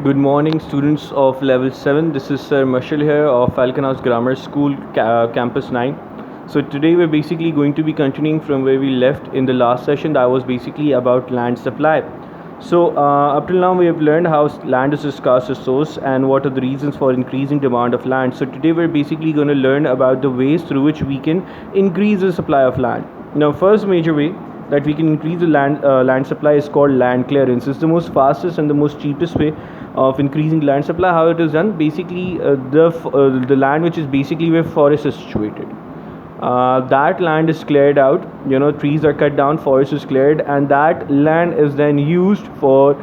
Good morning, students of level 7. This is Sir Marshall here of Falcon House Grammar School, Campus 9. So, today we're basically going to be continuing from where we left in the last session that was basically about land supply. So, up till now, we have learned how land is a scarce resource and what are the reasons for increasing demand of land. So, today we're basically going to learn about the ways through which we can increase the supply of land. Now, first major way that we can increase the land supply is called land clearance. It's the most fastest and the most cheapest way of increasing land supply. How it is done? Basically, the land which is basically where forest is situated. That land is cleared out. Trees are cut down, forest is cleared, and that land is then used for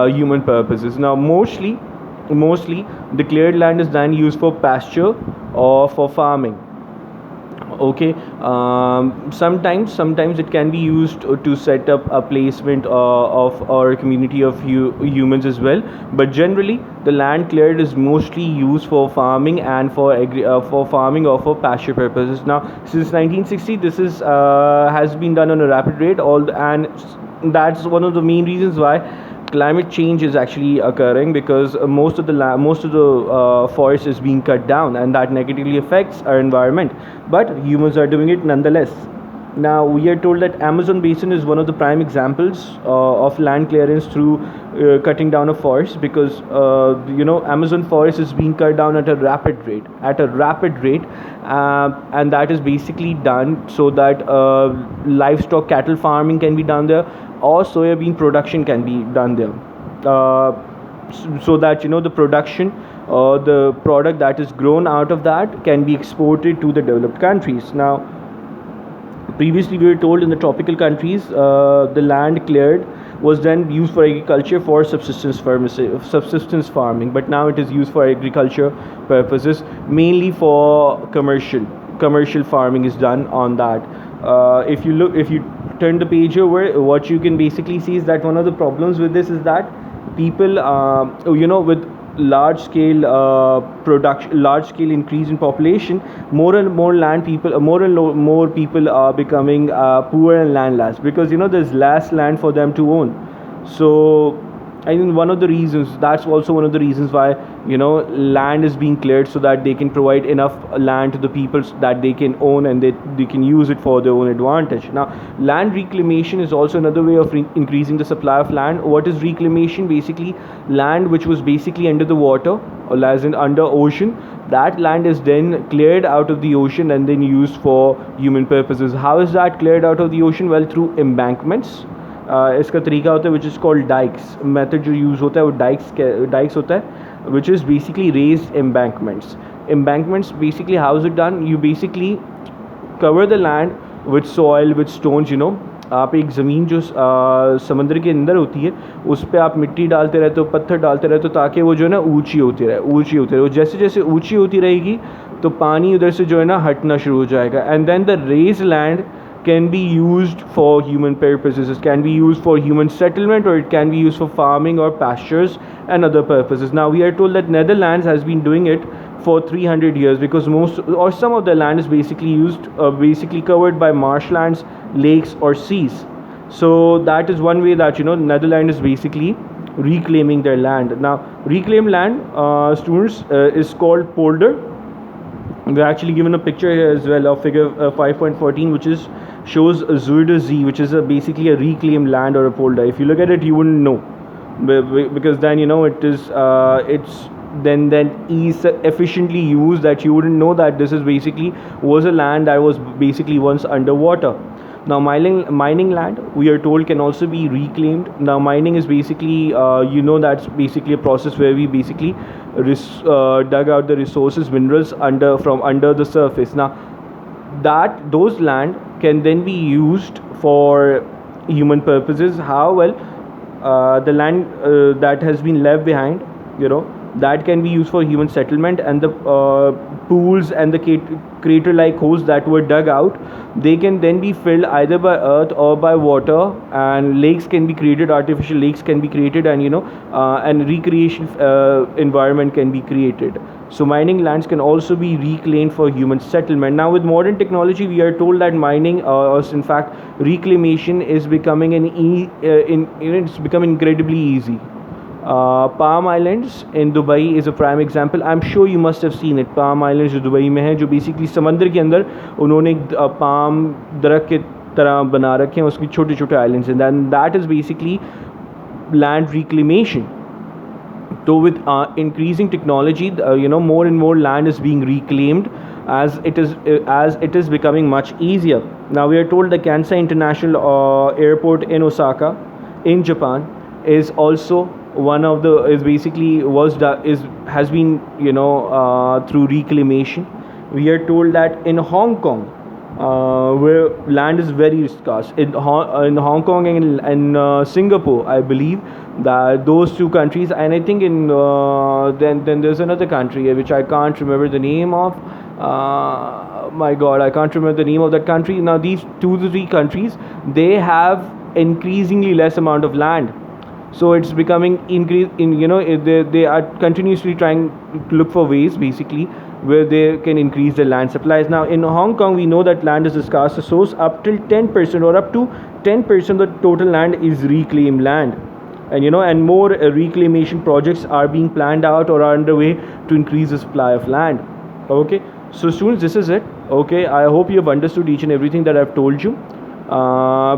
human purposes. Now, mostly the cleared land is then used for pasture or for farming. Okay. Sometimes it can be used to set up a placement of or a community of humans as well, but generally the land cleared is mostly used for farming and for farming or for pasture purposes. Now, since 1960, this is has been done on a rapid rate, and that's one of the main reasons why climate change is actually occurring, because most of the forest is being cut down, and that negatively affects our environment, but humans are doing it nonetheless. Now, we are told that Amazon basin is one of the prime examples of land clearance through cutting down of forests, because Amazon forest is being cut down at a rapid rate, and that is basically done so that livestock cattle farming can be done there, or soybean production can be done there, so that the production or the product that is grown out of that can be exported to the developed countries. Now, previously we were told in the tropical countries the land cleared was then used for agriculture for subsistence farming, but now it is used for agriculture purposes, mainly for commercial farming is done on that. If you turn the page over, what you can basically see is that one of the problems with this is that people, with large scale increase in population, more and more people are becoming poor and landless, because there's less land for them to own. So I think that's also one of the reasons why land is being cleared, so that they can provide enough land to the people that they can own, and they can use it for their own advantage. Now, land reclamation is also another way of increasing the supply of land. What is reclamation? Basically, land which was basically under the water, or as in under ocean, that land is then cleared out of the ocean and then used for human purposes. How is that cleared out of the ocean? Well, through embankments. इसका तरीका होता है which is called dykes. Method जो use होता है वो dykes होता है, which is basically raised embankments basically how is it done? You basically cover the land with soil, with stones. आप एक ज़मीन जो समंदर के अंदर होती है, उस पर आप मिट्टी डालते रहते हो, पत्थर डालते रहते हो, ताकि वो जो है ना ऊंची होती रहे. जैसे जैसे ऊंची होती रहेगी तो पानी उधर से जो है ना हटना शुरू हो जाएगा. And then the raised land can be used for human purposes. It can be used for human settlement, or it can be used for farming or pastures and other purposes. Now, we are told that Netherlands has been doing it for 300 years, because some of the land is basically covered by marshlands, lakes or seas. So that is one way that Netherlands is basically reclaiming their land. Now, reclaimed land, students, is called polder. We're actually given a picture here as well of figure 5.14, which shows a Zuiderzee, which is basically a reclaimed land or a polder. If you look at it, you wouldn't know, because then it's then is efficiently used, that you wouldn't know that this is was a land that was basically once underwater. Now, mining land, we are told, can also be reclaimed. Now, mining is basically that's basically a process where we basically dug out the resources, minerals from under the surface. Now, those land can then be used for human purposes. How? Well, the land that has been left behind, that can be used for human settlement, and the pools and the crater-like holes that were dug out, they can then be filled either by earth or by water, and lakes can be created, artificial lakes can be created, and recreation environment can be created. So mining lands can also be reclaimed for human settlement. Now, with modern technology, we are told that mining, in fact, reclamation is becoming it's becoming incredibly easy. Palm Islands in Dubai is a prime example. I'm sure you must have seen it. Palm Islands जो Dubai में है, जो basically समंदर के अंदर उन्होंने एक palm दरख्त के तरह बना रखे हैं, उसकी छोटे छोटे आइलैंड्स हैं, and that is basically land reclamation. So with increasing technology, more and more land is being reclaimed as it is becoming much easier. Now we are told the Kansai International Airport in Osaka, in Japan, is also one of the has been through reclamation. We are told that in Hong Kong, where land is very scarce. In Hong Kong and in Singapore, I believe that those two countries, and I think in then there's another country which I can't remember the name of. My God, I can't remember the name of that country. Now these 2 to 3 countries, they have increasingly less amount of land. So it's becoming they are continuously trying to look for ways basically where they can increase their land supplies. Now in Hong Kong, we know that land is a scarce resource. Up till 10% or up to 10% of the total land is reclaimed land, and more reclamation projects are being planned out or are underway to increase the supply of land. Okay, so students, this is it. Okay, I hope you have understood each and everything that I've told you.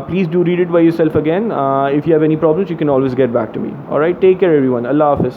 Please do read it by yourself again. If you have any problems, you can always get back to me. Alright, take care everyone. Allah Hafiz.